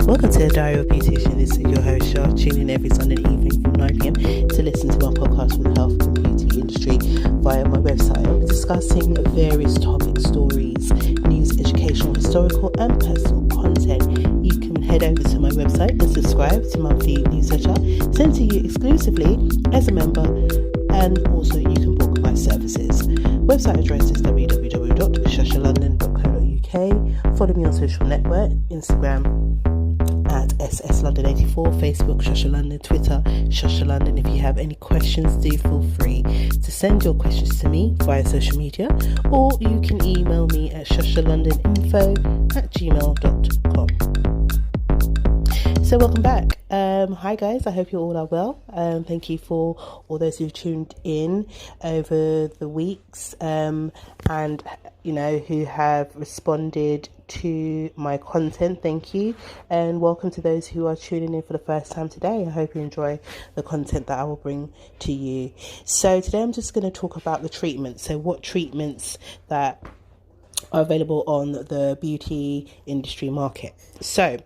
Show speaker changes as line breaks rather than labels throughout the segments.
Welcome to the Diary of Beautician. This is your host, Shah, tuning in every Sunday evening from 9 p.m. to listen to my podcast for the health and beauty industry via my website. I'll be discussing various topics, stories, news, educational, historical, and personal content. You can head over to my website and subscribe to my monthly newsletter sent to you exclusively as a member, and also you can book my services. Website address is www.shashalondon.co.uk. Follow me on social network, Instagram at SSLondon84, Facebook Shasha London, Twitter Shasha London. If you have any questions, do feel free to send your questions to me via social media, or you can email me at shashalondon.info@gmail.com. So welcome back. Hi guys, I hope you all are well. Thank you for all those who tuned in over the weeks and who have responded to my content. Thank you, and welcome to those who are tuning in for the first time today. I hope you enjoy the content that I will bring to you. So today I'm just going to talk about the treatments. So what treatments that are available on the beauty industry market. So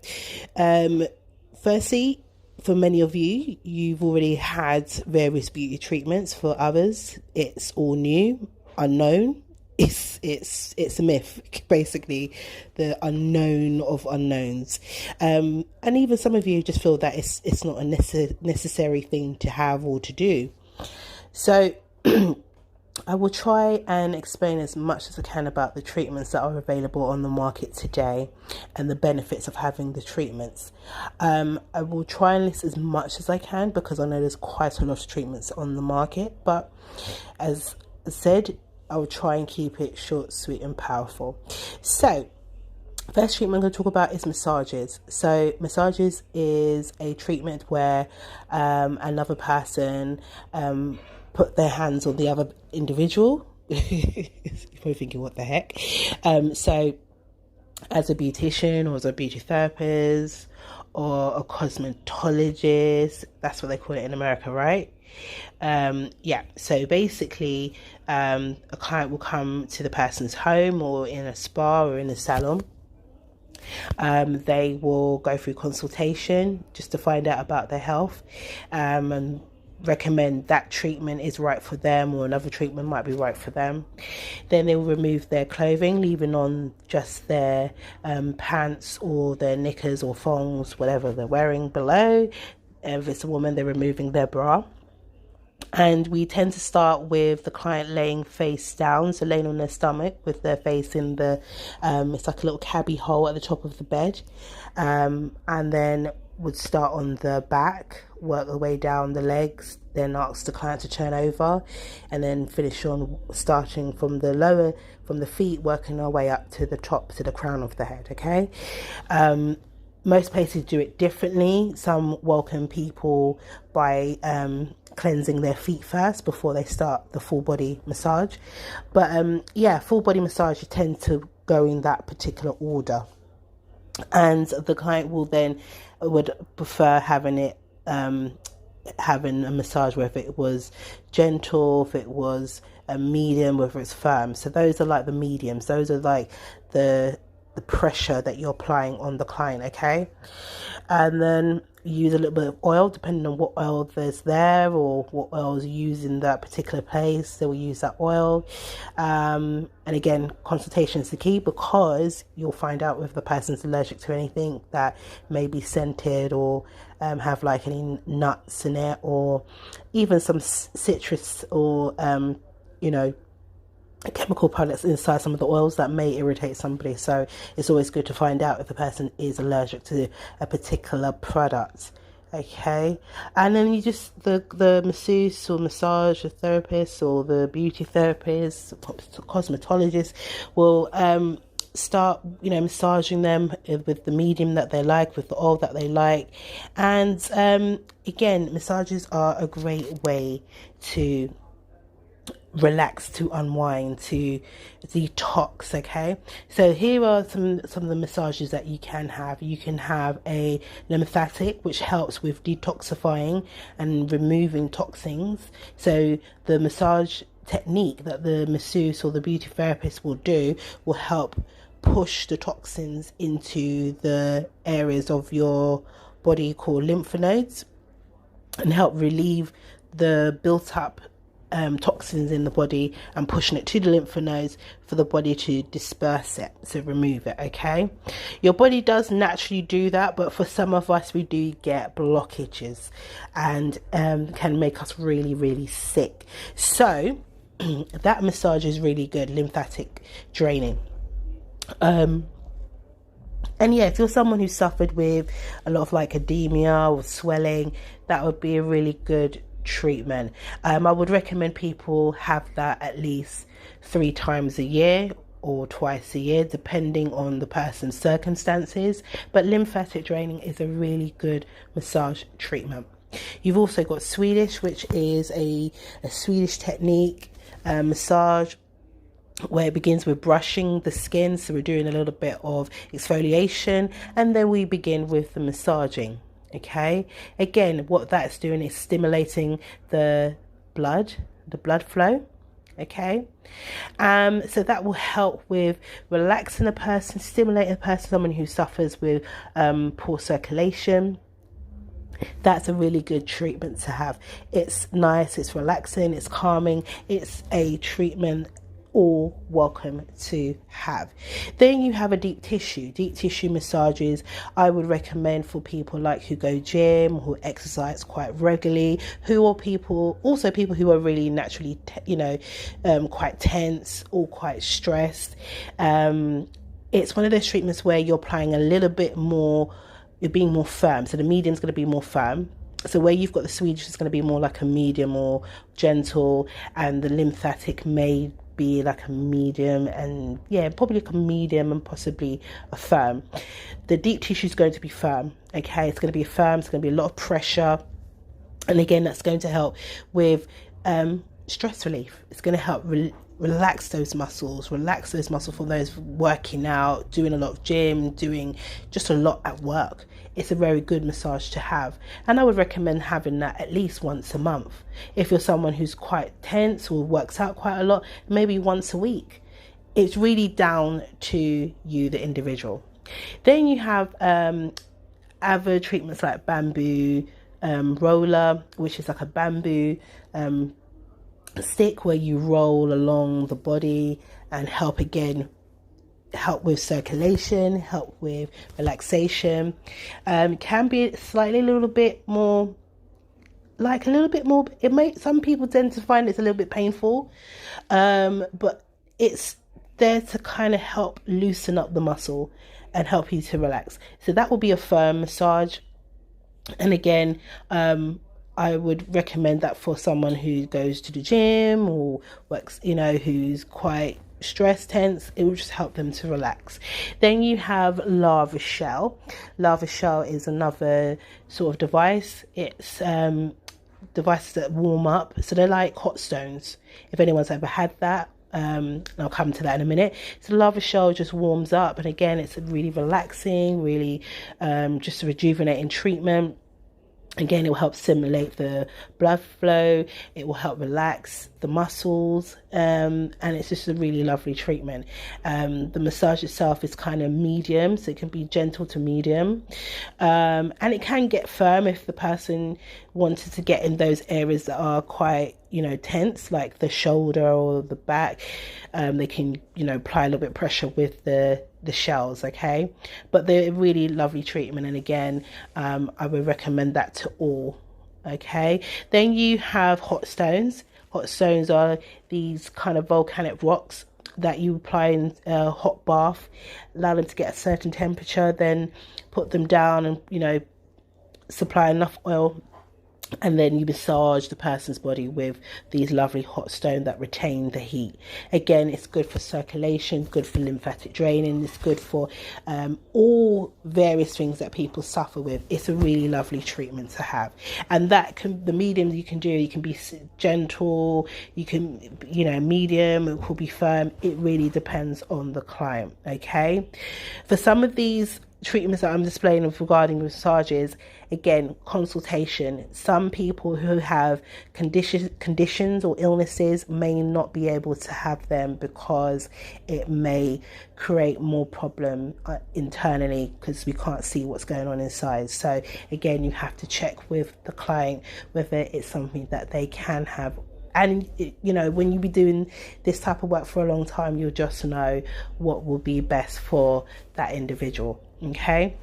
firstly, for many of you, you've already had various beauty treatments. For others, it's all new, unknown. It's a myth, basically, the unknown of unknowns. And even some of you just feel that it's not a necessary thing to have or to do. So I will try and explain as much as I can about the treatments that are available on the market today and the benefits of having the treatments. I will try and list as much as I can because I know there's quite a lot of treatments on the market, but as I said, I will try and keep it short, sweet and powerful. So first treatment I'm going to talk about is massages. So massages is a treatment where another person put their hands on the other individual. You're probably thinking, what the heck? So as a beautician or as a beauty therapist or a cosmetologist, that's what they call it in America, right? So basically a client will come to the person's home or in a spa or in a salon. They will go through consultation just to find out about their health and recommend that treatment is right for them, or another treatment might be right for them. Then they will remove their clothing, leaving on just their pants or their knickers or thongs, whatever they're wearing below. If it's a woman, they're removing their bra. And we tend to start with the client laying face down, so laying on their stomach with their face in the it's like a little cubby hole at the top of the bed, and then would start on the back, work the way down the legs, then ask the client to turn over, and then finish on starting from the feet, working our way up to the top, to the crown of the head. Okay. Most places do it differently. Some welcome people by cleansing their feet first before they start the full body massage. But full body massage, you tend to go in that particular order. And the client would prefer having a massage, whether it was gentle, if it was a medium, whether it's firm. So those are like the mediums. Those are like the pressure that you're applying on the client, okay? And then use a little bit of oil, depending on what oil there's there or what oil is used in that particular place. They will use that oil. And again, consultation is the key, because you'll find out if the person's allergic to anything that may be scented or have like any nuts in it, or even some citrus or chemical products inside some of the oils that may irritate somebody. So it's always good to find out if the person is allergic to a particular product. Okay, and then you just the masseuse or massage therapist or the beauty therapist, cosmetologist will start massaging them with the medium that they like, with the oil that they like. And again, massages are a great way to relax, to unwind, to detox. Okay, so here are some of the massages that you can have. You can have a lymphatic, which helps with detoxifying and removing toxins. So the massage technique that the masseuse or the beauty therapist will do will help push the toxins into the areas of your body called lymph nodes and help relieve the built up toxins in the body and pushing it to the lymph nodes for the body to disperse it, so remove it. Okay, your body does naturally do that, but for some of us we do get blockages and can make us really, really sick. So that massage is really good, lymphatic draining. And yeah, if you're someone who suffered with a lot of like edema or swelling, that would be a really good treatment. I would recommend people have that at least 3 times a year or twice a year, depending on the person's circumstances. But lymphatic draining is a really good massage treatment. You've also got Swedish, which is a Swedish technique massage, where it begins with brushing the skin. So we're doing a little bit of exfoliation and then we begin with the massaging. Okay, again, what that's doing is stimulating the blood flow. Okay, so that will help with relaxing a person, stimulating a person, someone who suffers with poor circulation. That's a really good treatment to have. It's nice, it's relaxing, it's calming, it's a treatment all welcome to have. Then you have a deep tissue massages. I would recommend for people like who go gym, who exercise quite regularly, who are people who are really naturally quite tense or quite stressed. It's one of those treatments where you're applying a little bit more, you're being more firm, so the medium's going to be more firm. So where you've got the Swedish, it's going to be more like a medium or gentle, and the lymphatic may be like a medium, and probably like a medium and possibly a firm. The deep tissue is going to be firm. Okay, it's going to be firm, it's going to be a lot of pressure, and again that's going to help with stress relief. It's going to help relax those muscles for those working out, doing a lot of gym, doing just a lot at work. It's a very good massage to have, and I would recommend having that at least once a month. If you're someone who's quite tense or works out quite a lot, maybe once a week. It's really down to you, the individual. Then you have other treatments like bamboo roller, which is like a bamboo stick where you roll along the body and help with circulation, help with relaxation. Can be slightly a little bit more, it may, some people tend to find it's a little bit painful, but it's there to kind of help loosen up the muscle and help you to relax. So that will be a firm massage. And again, I would recommend that for someone who goes to the gym or works, who's quite stressed, tense. It will just help them to relax. Then you have lava shell. Lava shell is another sort of device. It's devices that warm up. So they're like hot stones. If anyone's ever had that, I'll come to that in a minute. So the lava shell just warms up, and again, it's a really relaxing, really just a rejuvenating treatment. Again, it will help stimulate the blood flow, it will help relax the muscles, and it's just a really lovely treatment. The massage itself is kind of medium, so it can be gentle to medium, and it can get firm if the person wanted to get in those areas that are quite tense, like the shoulder or the back. They can apply a little bit of pressure with the shells. Okay, but they're a really lovely treatment, and again, I would recommend that to all. Okay, then you have hot stones. Hot stones are these kind of volcanic rocks that you apply in a hot bath, allow them to get a certain temperature, then put them down and supply enough oil, and then you massage the person's body with these lovely hot stones that retain the heat. Again, it's good for circulation, good for lymphatic draining, it's good for all various things that people suffer with. It's a really lovely treatment to have. And the medium you can be gentle, you can, medium, it could be firm. It really depends on the client. Okay, for some of these treatments that I'm displaying of regarding massages, again, consultation. Some people who have conditions or illnesses may not be able to have them because it may create more problem internally, because we can't see what's going on inside. So again, you have to check with the client whether it's something that they can have. And you know, when you be doing this type of work for a long time, you'll just know what will be best for that individual. Okay,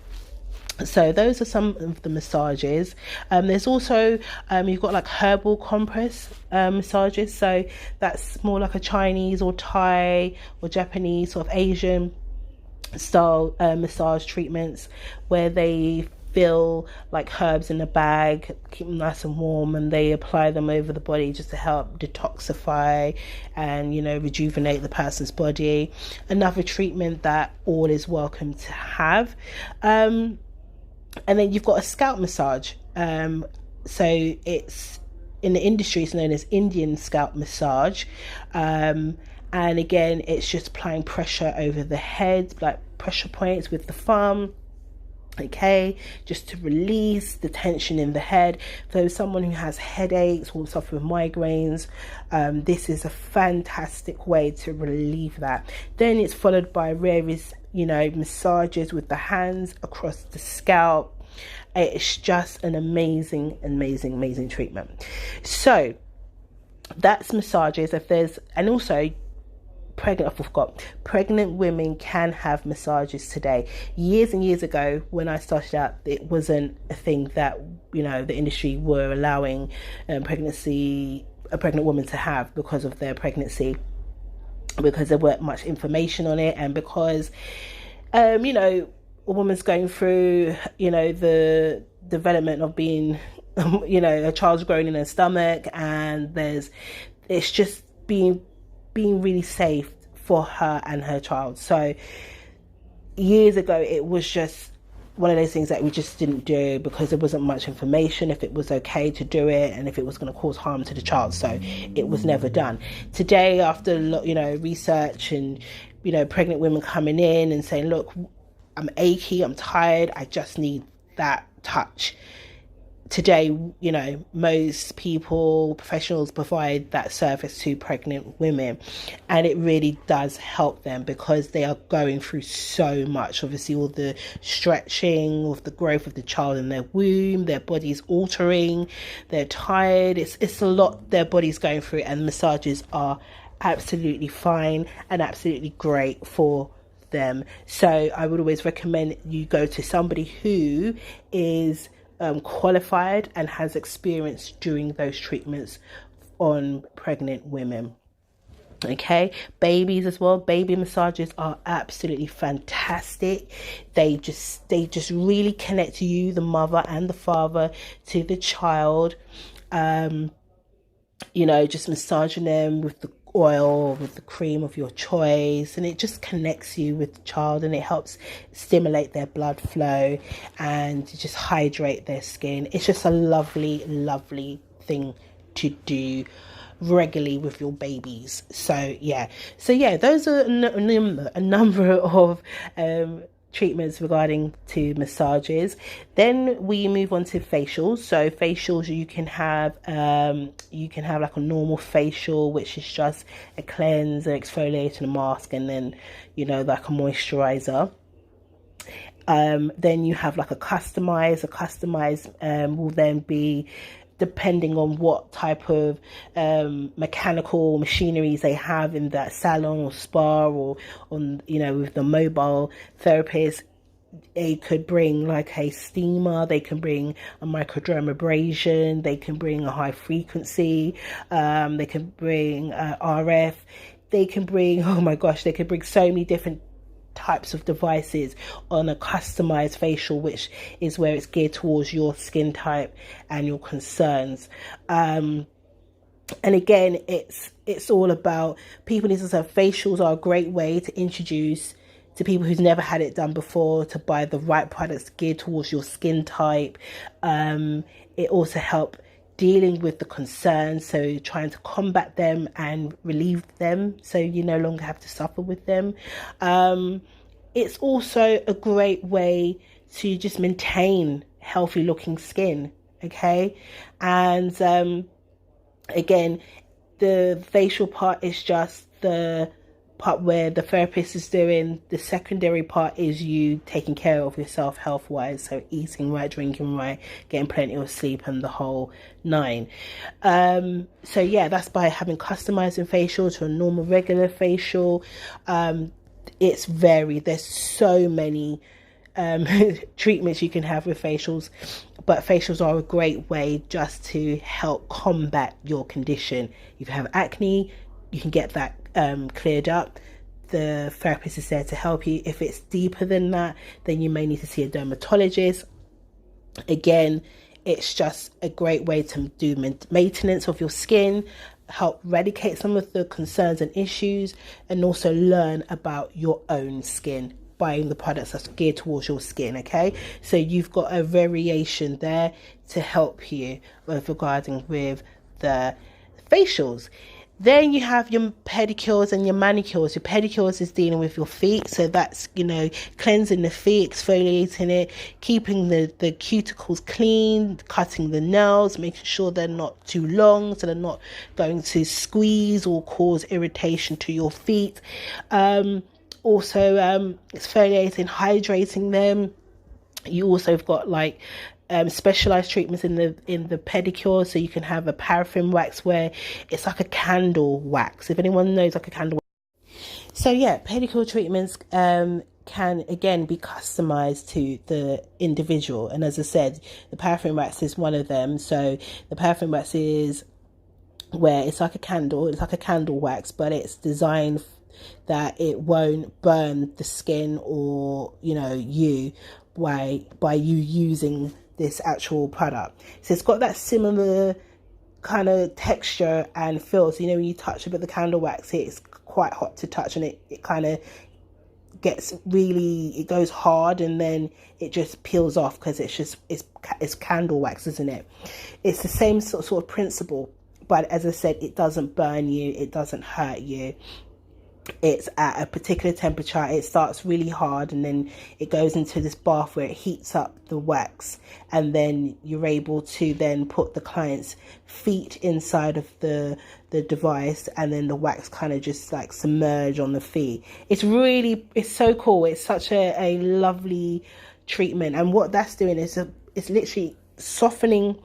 so those are some of the massages. There's also you've got like herbal compress massages. So that's more like a Chinese or Thai or Japanese sort of Asian style massage treatments, where they fill like herbs in a bag, keep them nice and warm, and they apply them over the body just to help detoxify and, you know, rejuvenate the person's body. Another treatment that all is welcome to have. And then you've got a scalp massage. So it's, in the industry, it's known as Indian scalp massage. And again, it's just applying pressure over the head, like pressure points with the thumb. Okay, just to release the tension in the head. So someone who has headaches or suffer with migraines, this is a fantastic way to relieve that. Then it's followed by various, you know, massages with the hands across the scalp. It's just an amazing treatment. So that's massages. If there's, and also pregnant women can have massages today. Years and years ago, when I started out, it wasn't a thing that, you know, the industry were allowing a pregnant woman to have because of their pregnancy, because there weren't much information on it, and because you know, a woman's going through, you know, the development of being you know, a child's growing in her stomach, and it's just being really safe for her and her child. So years ago, it was just one of those things that we just didn't do because there wasn't much information if it was okay to do it and if it was going to cause harm to the child. So it was never done. Today, after, you know, research and, you know, pregnant women coming in and saying, look, I'm achy, I'm tired, I just need that touch. Today, you know, most people, professionals, provide that service to pregnant women, and it really does help them because they are going through so much. Obviously, all the stretching of the growth of the child in their womb, their body's altering, they're tired. It's a lot their body's going through, and massages are absolutely fine and absolutely great for them. So I would always recommend you go to somebody who is qualified and has experience doing those treatments on pregnant women. Okay, babies as well. Baby massages are absolutely fantastic. They just really connect you, the mother and the father, to the child. You know, just massaging them with the oil, with the cream of your choice, and it just connects you with the child, and it helps stimulate their blood flow and just hydrate their skin. It's just a lovely thing to do regularly with your babies. So yeah, those are a number of treatments regarding to massages. Then we move on to facials. So facials, you can have like a normal facial, which is just a cleanser, exfoliating, a mask, and then, you know, like a moisturizer. Then you have like a customized will then be depending on what type of mechanical machineries they have in that salon or spa, or on, you know, with the mobile therapist. They could bring like a steamer, they can bring a microdermabrasion, they can bring a high frequency, they can bring RF, they can bring, oh my gosh, they could bring so many different types of devices on a customized facial, which is where it's geared towards your skin type and your concerns. And again, it's all about people need to say facials are a great way to introduce to people who's never had it done before, to buy the right products geared towards your skin type. It also helps dealing with the concerns, so trying to combat them and relieve them so you no longer have to suffer with them. it's also a great way to just maintain healthy looking skin. Okay. And again, the facial part is just the part where the therapist is doing. The secondary part is you taking care of yourself health wise, so eating right, drinking right, getting plenty of sleep, and the whole nine. So yeah, that's by having customizing facial to a normal regular facial. It's varied. There's so many treatments you can have with facials, but facials are a great way just to help combat your condition. If you have acne, you can get that cleared up. The therapist is there to help you. If it's deeper than that, then you may need to see a dermatologist. Again, it's just a great way to do maintenance of your skin, help eradicate some of the concerns and issues, and also learn about your own skin, buying the products that's geared towards your skin. Okay, so you've got a variation there to help you with regarding with the facials. Then you have your pedicures and your manicures. Your pedicures is dealing with your feet, so that's, cleansing the feet, exfoliating it, keeping the cuticles clean, cutting the nails, making sure they're not too long so they're not going to squeeze or cause irritation to your feet. Also exfoliating, hydrating them. You also have got specialized treatments in the pedicure, so you can have a paraffin wax where it's like a candle wax, if anyone knows, like a candle wax. So yeah, pedicure treatments can again be customized to the individual, and as I said, the paraffin wax is one of them. So the paraffin wax is where it's like a candle wax, but it's designed that it won't burn the skin or you by you using this actual product. So it's got that similar kind of texture and feel. So when you touch a bit of the candle wax, it's quite hot to touch, and it kind of it goes hard, and then it just peels off because it's candle wax, isn't it? It's the same sort of principle, but as I said, it doesn't burn you, it doesn't hurt you. It's at a particular temperature. It starts really hard, and then it goes into this bath where it heats up the wax, and then you're able to then put the client's feet inside of the device, and then the wax kind of just submerge on the feet. It's so cool. It's such a lovely treatment, and what that's doing is it's literally softening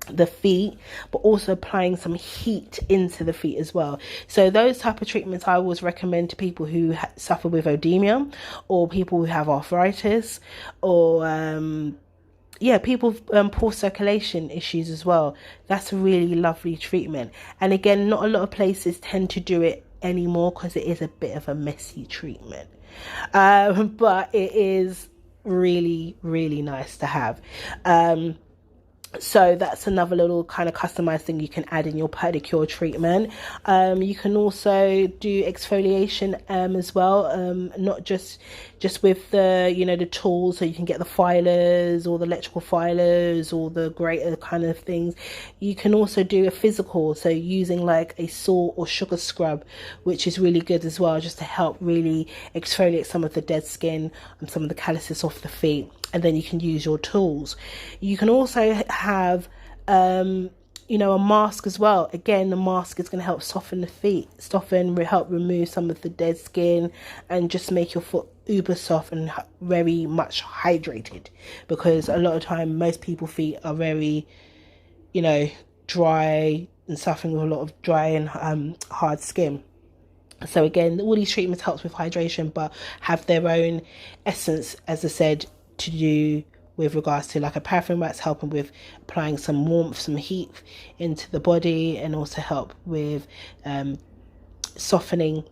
the feet, but also applying some heat into the feet as well. So those type of treatments I always recommend to people who suffer with edema, or people who have arthritis, or people with poor circulation issues as well. That's a really lovely treatment, and again, not a lot of places tend to do it anymore because it is a bit of a messy treatment, but it is really, really nice to have. So that's another little kind of customized thing you can add in your pedicure treatment. You can also do exfoliation as well, not just with the the tools. So you can get the filers or the electrical filers or the greater kind of things. You can also do a physical, so using like a salt or sugar scrub, which is really good as well, just to help really exfoliate some of the dead skin and some of the calluses off the feet. And then you can use your tools. You can also have a mask as well. Again, the mask is going to help soften the feet, help remove some of the dead skin, and just make your foot uber soft and very much hydrated, because a lot of time most people's feet are very dry and suffering with a lot of dry and hard skin. So again, all these treatments help with hydration, but have their own essence, as I said, to do with regards to like a paraffin wax, helping with applying some warmth, some heat into the body, and also help with softening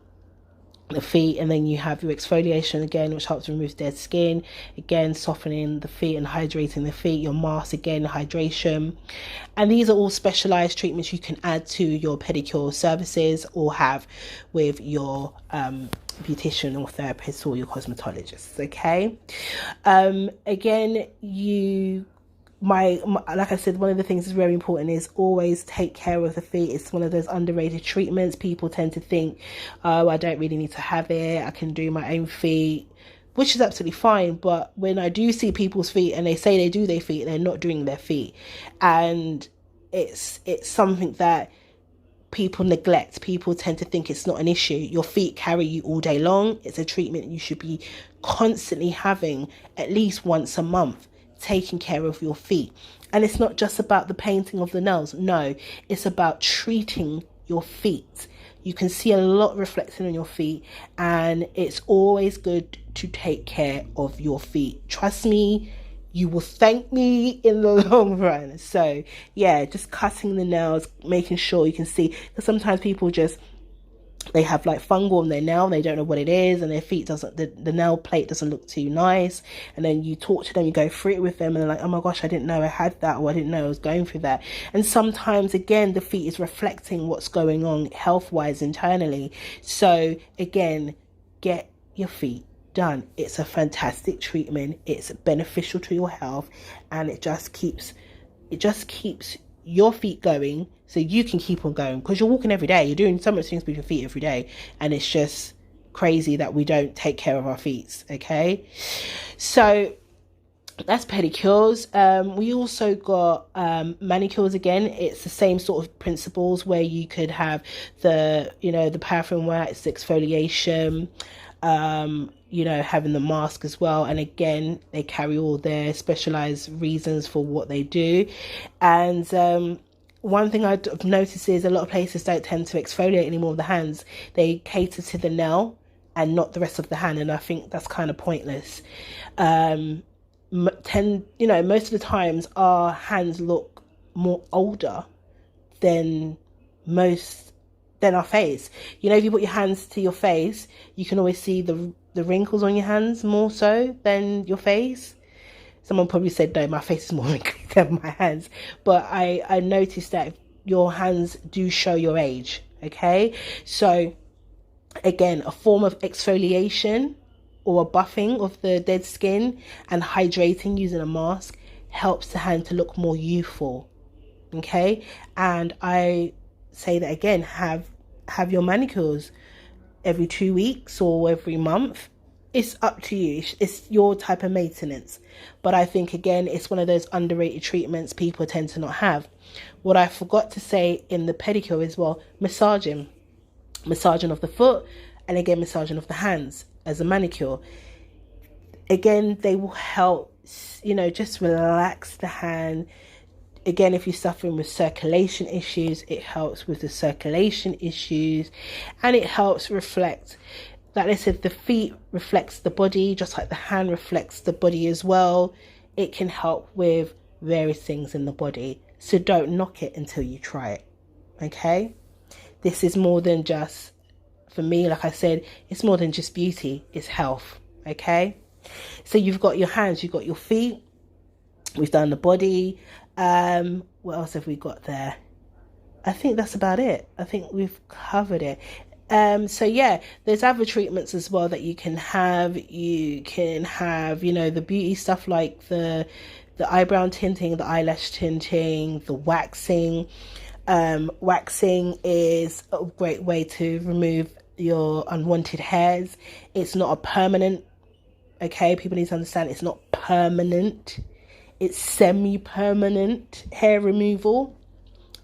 the feet. And then you have your exfoliation again, which helps remove dead skin, again softening the feet and hydrating the feet. Your mask, again, hydration. And these are all specialized treatments you can add to your pedicure services or have with your beautician or therapist or your cosmetologist. Okay, again, like I said, one of the things that's very important is always take care of the feet. It's one of those underrated treatments. People tend to think, oh, I don't really need to have it, I can do my own feet. which is absolutely fine. But when I do see people's feet and they say they do their feet, they're not doing their feet. And it's something that people neglect. People tend to think it's not an issue. Your feet carry you all day long. It's a treatment you should be constantly having at least once a month, taking care of your feet. And it's not just about the painting of the nails. No, it's about treating your feet. You can see a lot reflected on your feet, and it's always good to take care of your feet. Trust me, you will thank me in the long run. So yeah, just cutting the nails, making sure you can see, because sometimes people they have like fungal on their nail and they don't know what it is, and their feet the nail plate doesn't look too nice, and then you talk to them, you go through it with them, and they're like, oh my gosh, I didn't know I had that, or I didn't know I was going through that. And sometimes again, the feet is reflecting what's going on health wise internally. So again, get your feet done. It's a fantastic treatment. It's beneficial to your health, and it just keeps your feet going, so you can keep on going, because you're walking every day, you're doing so much things with your feet every day, and it's just crazy that we don't take care of our feet. Okay, so that's pedicures. We also got manicures. Again, it's the same sort of principles, where you could have the paraffin wax, the exfoliation, having the mask as well. And again, they carry all their specialized reasons for what they do. And one thing I've noticed is a lot of places don't tend to exfoliate anymore with the hands. They cater to the nail and not the rest of the hand, and I think that's kind of pointless. Most of the times our hands look more older than our face. If you put your hands to your face, you can always see the wrinkles on your hands more so than your face. Someone probably said, no, my face is more wrinkly than my hands. But I noticed that your hands do show your age, okay? So, again, a form of exfoliation or a buffing of the dead skin and hydrating using a mask helps the hand to look more youthful, okay? And I say that again, have your manicures every 2 weeks or every month. It's up to you. It's your type of maintenance. But I think, again, it's one of those underrated treatments people tend to not have. What I forgot to say in the pedicure as well, massaging of the foot, and again, massaging of the hands as a manicure. Again, they will help, just relax the hand. Again, if you're suffering with circulation issues, it helps with the circulation issues, and it helps reflect. Like I said, the feet reflects the body, just like the hand reflects the body as well. It can help with various things in the body. So don't knock it until you try it. Okay? This is more than just, for me, like I said, it's more than just beauty. It's health. Okay? So you've got your hands, you've got your feet. We've done the body. What else have we got there? I think that's about it. I think we've covered it. So yeah, there's other treatments as well that you can have. You can have, the beauty stuff like the eyebrow tinting, the eyelash tinting, the waxing. Waxing is a great way to remove your unwanted hairs. It's not a permanent, okay? People need to understand it's not permanent. It's semi-permanent hair removal.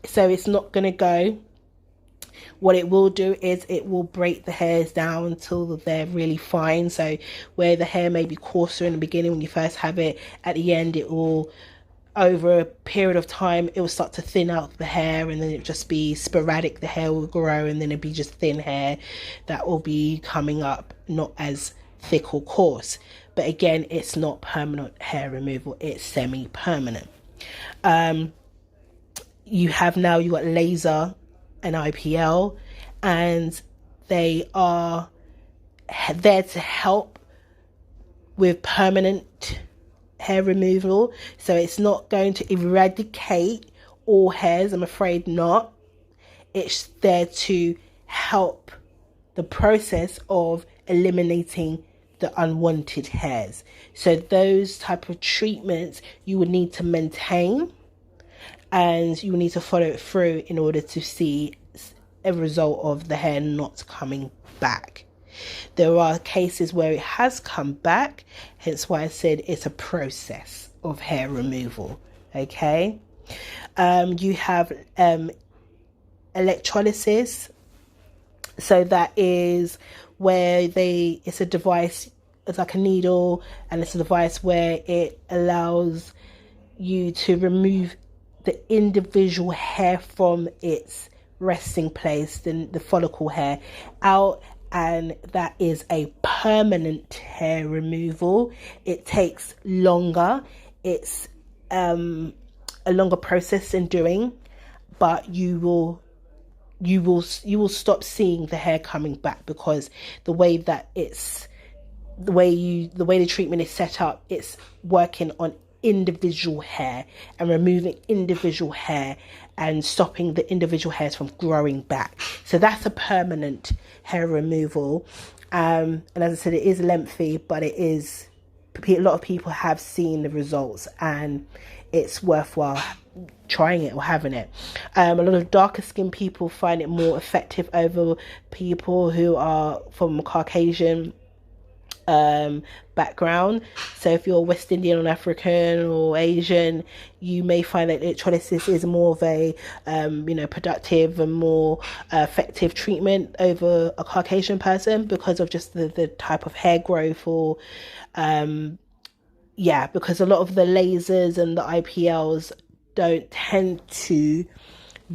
So it's not going to go. What it will do is it will break the hairs down until they're really fine. So where the hair may be coarser in the beginning when you first have it, at the end it will, over a period of time, it will start to thin out the hair, and then it'll just be sporadic. The hair will grow, and then it'll be just thin hair that will be coming up, not as thick or coarse. But again, it's not permanent hair removal, it's semi-permanent. You got laser and IPL, and they are there to help with permanent hair removal. So it's not going to eradicate all hairs, I'm afraid not. It's there to help the process of eliminating the unwanted hairs. So those type of treatments you would need to maintain, and you will need to follow it through in order to see a result of the hair not coming back. There are cases where it has come back, hence why I said it's a process of hair removal. Okay. You have electrolysis. So that is where it's a device, it's like a needle, and it's a device where it allows you to remove the individual hair from its resting place, the follicle hair out, and that is a permanent hair removal. It takes longer. It's a longer process in doing, but you will stop seeing the hair coming back, because the way the treatment is set up, it's working on individual hair and removing individual hair and stopping the individual hairs from growing back. So that's a permanent hair removal. And as I said, it is lengthy, but a lot of people have seen the results, and it's worthwhile trying it or having it. A lot of darker skinned people find it more effective over people who are from a Caucasian background. So if you're West Indian or African or Asian, you may find that electrolysis is more of a productive and more effective treatment over a Caucasian person, because of just the type of hair growth, or because a lot of the lasers and the IPLs don't tend to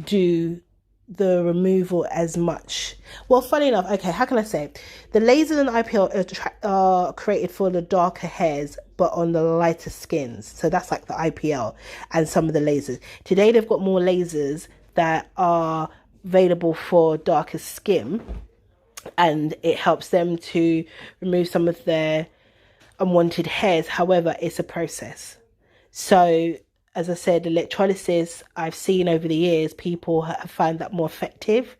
do the removal as much. Well, funny enough, okay, how can I say? The lasers and IPL are created for the darker hairs, but on the lighter skins. So that's like the IPL and some of the lasers. Today, they've got more lasers that are available for darker skin, and it helps them to remove some of their unwanted hairs. However, it's a process. So, as I said, electrolysis, I've seen over the years, people have found that more effective.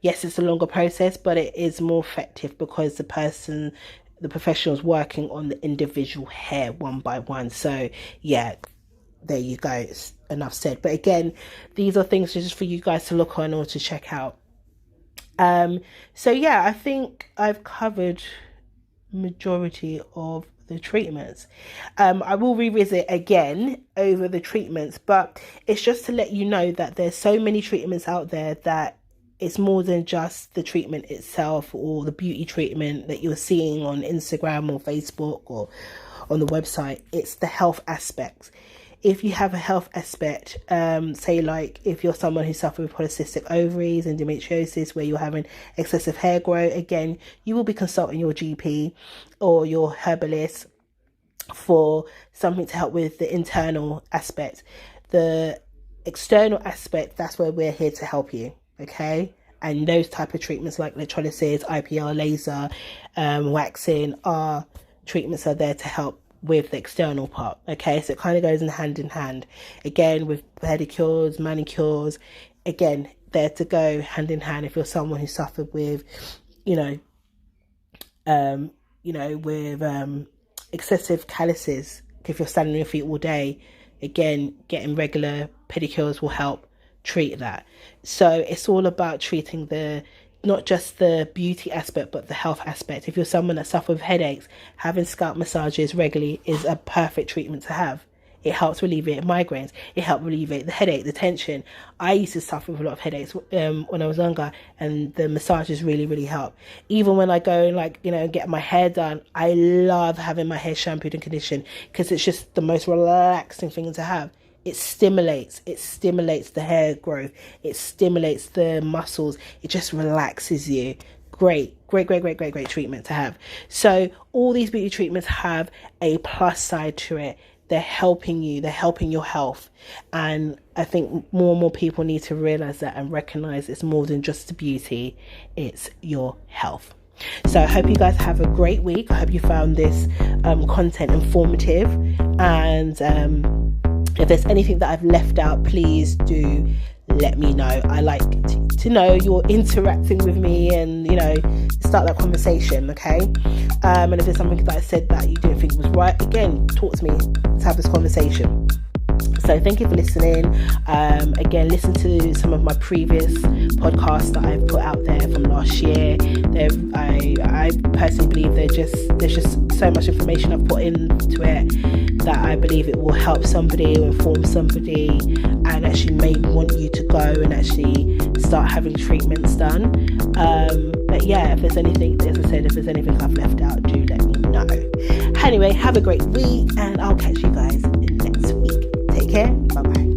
Yes, it's a longer process, but it is more effective because the professional is working on the individual hair one by one. So, yeah, there you go. It's enough said. But again, these are things just for you guys to look on or to check out. So, yeah, I think I've covered majority of the treatments. I will revisit again over the treatments, but it's just to let you know that there's so many treatments out there that it's more than just the treatment itself or the beauty treatment that you're seeing on Instagram or Facebook or on the website. It's the health aspects. If you have a health aspect, say like if you're someone who suffers with polycystic ovaries, endometriosis, where you're having excessive hair growth, again, you will be consulting your GP or your herbalist for something to help with the internal aspect. The external aspect, that's where we're here to help you, okay? And those type of treatments like electrolysis, IPL, laser, waxing are treatments are there to help with the external part, okay? So it kind of goes in hand, again, with pedicures, manicures, again, there to go hand in hand. If you're someone who suffered with excessive calluses, if you're standing on your feet all day, again, getting regular pedicures will help treat that. So it's all about treating not just the beauty aspect, but the health aspect. If you're someone that suffers with headaches, having scalp massages regularly is a perfect treatment to have. It helps alleviate migraines. It helps alleviate the headache, the tension. I used to suffer with a lot of headaches when I was younger, and the massages really, really help. Even when I go and get my hair done, I love having my hair shampooed and conditioned because it's just the most relaxing thing to have. It stimulates the hair growth. It stimulates the muscles. It just relaxes you. Great treatment to have. So all these beauty treatments have a plus side to it. They're helping you. They're helping your health. And I think more and more people need to realize that and recognize it's more than just the beauty. It's your health. So I hope you guys have a great week. I hope you found this content informative. And if there's anything that I've left out, please do let me know. I like to know you're interacting with me and, start that conversation, okay? And if there's something that I said that you didn't think was right, again, talk to me. Let's have this conversation. So thank you for listening. Again, listen to some of my previous podcasts that I've put out there from last year. I personally believe there's just so much information I've put into it that I believe it will help somebody or inform somebody, and actually may want you to go and actually start having treatments done. But yeah, if there's anything, as I said, if there's anything I've left out, do let me know. Anyway, have a great week, and I'll catch you guys next week. Take care. Bye bye.